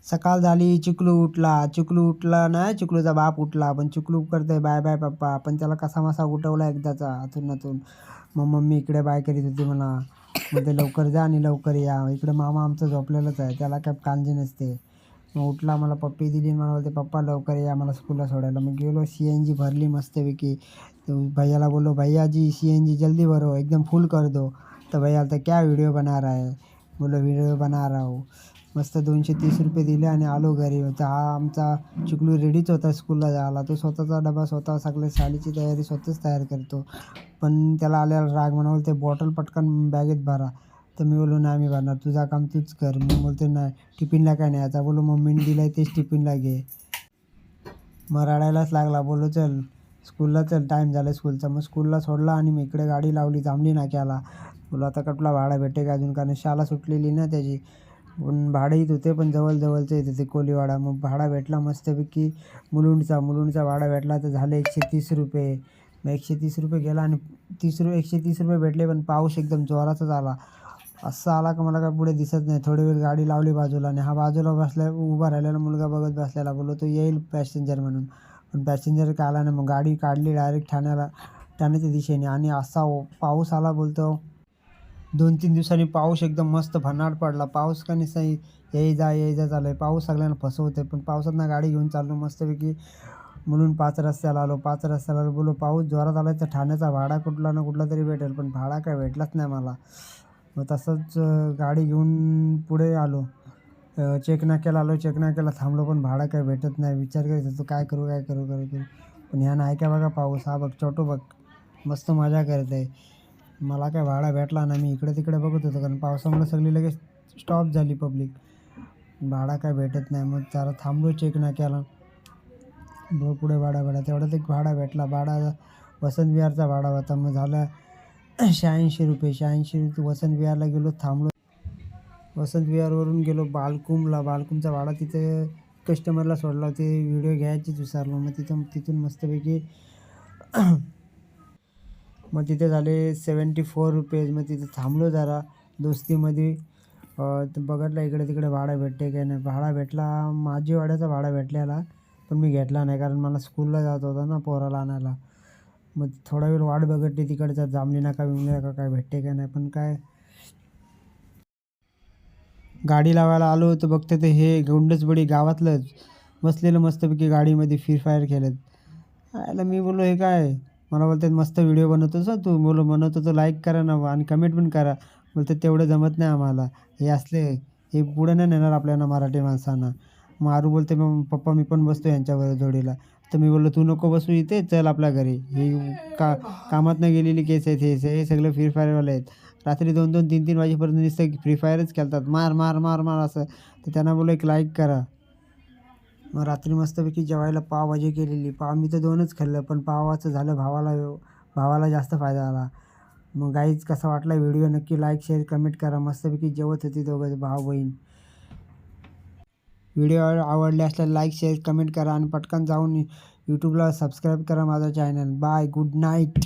सकाळ झाली, चिकलू उठला नाही, चिकलूचा बाप उठला, पण चिकलू करतोय बाय बाय पप्पा, पण त्याला कसा उठवला एकदाचा आतून. मग मम्मी इकडे बाय करीत होती मला, मग ते लवकर जा आणि लवकर या, इकडे मामा आमचं झोपलेलंच आहे, त्याला काय काळजी नसते. मग उठला, मला पप्पी दिली, मला बोलते पप्पा लवकर या मला स्कूलला सोडायला. मग गेलो, CNG भरली मस्तपैकी. तो भैयाला बोललो भैया जी CNG जल्दी भरो, एकदम फुल कर दो. तर भैया बोलता क्या व्हिडिओ बना रहा है. बोलो व्हिडिओ बना रहा हूँ. मस्त 230 रुपये दिले आणि आलो घरी. तर हा आमचा चिकलू रेडीच होता स्कूलला जायला. तो स्वतःचा डबा स्वतः सगळे शाळेची तयारी स्वतःच तयार करतो. पण त्याला आलेला राग, म्हणा बोलते बॉटल पटकन बॅगेत भरा. तर मी बोललो नाही मी भरणार, तुझा काम तूच कर. मग बोलते नाही टिफिनला काय नाही आता. बोलो मम्मीने दिलाय तेच टिफिनला घे. मग रडायलाच लागला. बोललो चल स्कूलला चल, टाईम झाला स्कूलचा. मग स्कूलला सोडला आणि मी इकडे गाडी लावली, थांबली नाक्याला. बोललो आता कुठला भाडा भेटे का अजून, कारण शाळा सुटलेली ना त्याची. पण भाडं येत होते, पण जवळचे येत होते कोलीवाडा. मग भाडा भेटला मस्तपैकी मुलुंडचा भाडा भेटला. तर झाले 130 रुपये. मग 130 रुपये गेला आणि 130 रुपये भेटले, पण पाऊस एकदम जोराचाच आला. असा आला का मला काय पुढे दिसत नाही. थोडी वेळ गाडी लावली बाजूला, आणि हा बाजूला उभा राहिलेला मुलगा बघत बसलेला. बोललो तो येईल पॅसेंजर म्हणून, पण पॅसेंजर काय आला नाही. मग गाडी काढली डायरेक्ट ठाण्याच्या दिशेने, आणि असा पाऊस आला बोलतो. 2-3 दिवसांनी पाऊस एकदम मस्त भन्नाट पडला. पाऊस का नुसता ये जा चालू आहे. पाऊस सगळ्यांना फसवतोय. पण पावसातनं गाडी घेऊन चाललो मस्तपैकी. म्हणून 5 रस्त्याला आलो. बोललो पाऊस जोरात आला तर ठाण्याचा भाडा कुठला ना कुठला तरी भेटेल, पण भाडा काय भेटलाच नाही मला. मग तसंच गाडी घेऊन पुढे आलो. चेक नाक्याला थांबलो, पण भाडा काय भेटत नाही. विचार करत होतो काय करू. पण ह्या नाही का बघा पाऊस, हा बघ छोटू बघ मस्त मजा करत आहे. मला काय भाडा भेटला ना, मी इकडे तिकडे बघत होतो, कारण पावसामुळे सगळी लगेच स्टॉप झाली पब्लिक. भाडा काय भेटत नाही. मग जरा थांबलो चेक नाक्याला. पुढे भाडा तेवढ्यात एक भाडा भेटला. वसंत विहारचा भाडा होता. मग झाला 86 रुपये. 86 रुपये वसंत विहारला गेलो, थांबलो. वसंत विहारवरून गेलो बालकुमचा भाडा तिथे कस्टमरला सोडला. ते व्हिडिओ घ्यायचीच विसरलो. मग तिथून मस्तपैकी मग तिथे झाले 74 रुपये. मग तिथे थांबलो जरा दोस्तीमध्ये. तर बघितलं इकडे तिकडे भाडा भेटते काय नाही. भाडा भेटला, माझीवाड्याचा भाडा भेटलेला, पण मी घेतला नाही, कारण मला स्कूलला जात होता ना पोराला आणायला. मग थोडा वेळ वाट बघितली तिकडच्या, जांभली नाका काय भेटते काय नाही. पण काय गाडी लावायला आलो तर बघते ते हे गुंडचबडी गावातलंच बसलेलं मस्तपैकी गाडीमध्ये फ्री फायर खेळत. आयला मी बोललो हे काय. मला बोलतात मस्त व्हिडिओ बनवतोस तू. बोलो बनवतो तर लाईक करा ना आणि कमेंट पण करा. बोलतात तेवढं जमत नाही आम्हाला, हे पुढे नाही नेणार आपल्याला मराठी माणसांना. मारू बोलते मग पप्पा मी पण बसतो यांच्यावर जोडीला. तर मी बोललो तू नको बसू इथे, चल आपल्या घरी. ही कामात नाही गेलेली केस आहेत, हे सगळे फ्री फायरवाले आहेत. रात्री 2-2, 3-3 वाजेपर्यंत नुसतं फ्री फायरच खेळतात, मार असं. तर त्यांना बोललो एक लाईक करा. मग रात्री मस्तपैकी जेवायला पावभाजी केलेली. पाव मी तर 2च खाल्लं, पण पावाचं झालं भावाला जास्त फायदा झाला. मग गाईज कसा वाटला व्हिडिओ नक्की लाईक शेअर कमेंट करा. मस्तपैकी जेवत होती दोघं भाऊ बहीण. व्हिडिओ आवडले असल्यास लाईक शेअर कमेंट करा आणि पटकन जाऊन यूट्यूबला सबस्क्राईब करा माझा चॅनल. Bye, good night.